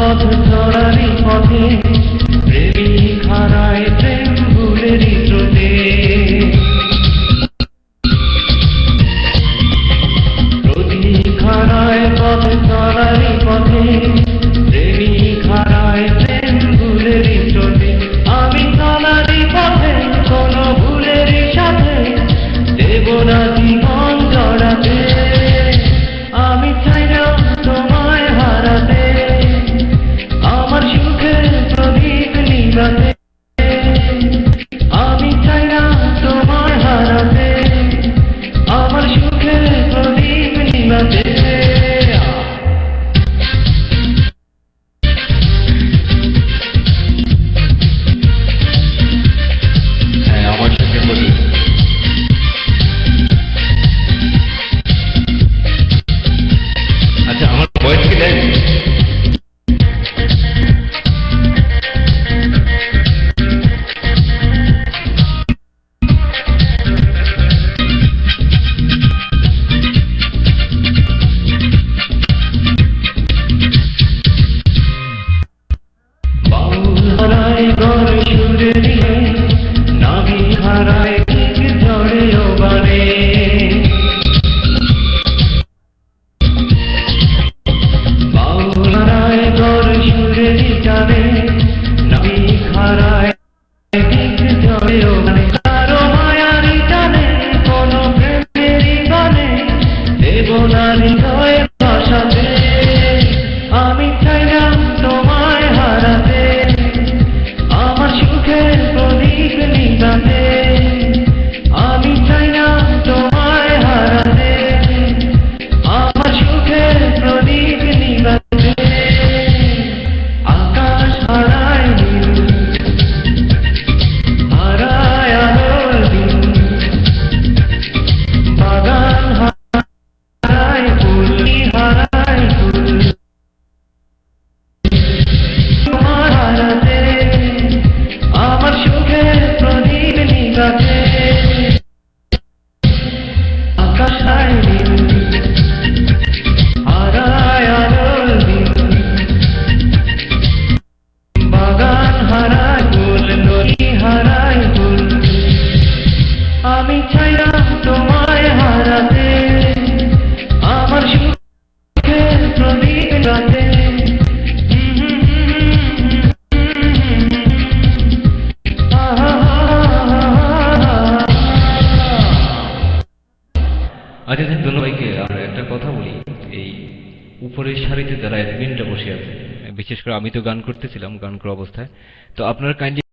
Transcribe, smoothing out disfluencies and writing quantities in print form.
পথ চলারই পথে প্রেমিক হারায় প্রেম ভুলেরই স্রোতে। প্রতীক হারায় পথ চলারই পথে প্রেমিক হারায় প্রেম ভুলেরই স্রোতে। আমি চলারই পথে কোনো ভুলেরই সাথে দেব না জীবন জড়াতে। আমি চাই না তোমায় হারাতে, আমার সুখের প্রদীপ নিভাতে। আমি চাই না তোমায় হারাতে, আমার সুখের প্রদীপ নিভাতে। হ্যাঁ, আমার সুখের প্রদীপ। আচ্ছা, আমার ভয়েস কি দেন? বাউল হারায় ঘর সুরে দিয়ে, নামি হারায় ঠিক ঝড়ে ও বারে। বাউল হারায় ঘর সুরে টানে, নামি হারায় ঠিক ঝড়ে ও বারে। কারো মায়ারি টানে কোনো প্রেমেরই গানে দেব না হৃদয়ে ভাষাতে। আমি চাই না তোমায় হারাতে, আমার সুখের প্রদীপ নিভাতে। আমি চাই না তোমায় হারাতে, আমার সুখের প্রদীপ নিভাতে। আকাশ হারায় নীল, হারায় আলোর দিন, বাগান হারায় ফুল, হারায় ফুল। তোমার হারাতে, আমার সুখের প্রদীপ নিভাতে। আকাশ হারায় নীল, হারায় আলোর দিন, বাগান হারায় ফুল, নদী হারায় ফুল। আমি চাই না তোমায় হারাতে, আমার সুখের প্রদীপ নিভাতে। আচ্ছা, ধন্যবাদ। আর একটা কথা বলি, এই উপরের সারিতে যারা অ্যাডমিনরা বসে আছে, বিশেষ করে আমি তো গান করতেছিলাম গান করা অবস্থায়, তো আপনারা কাইন্ডলি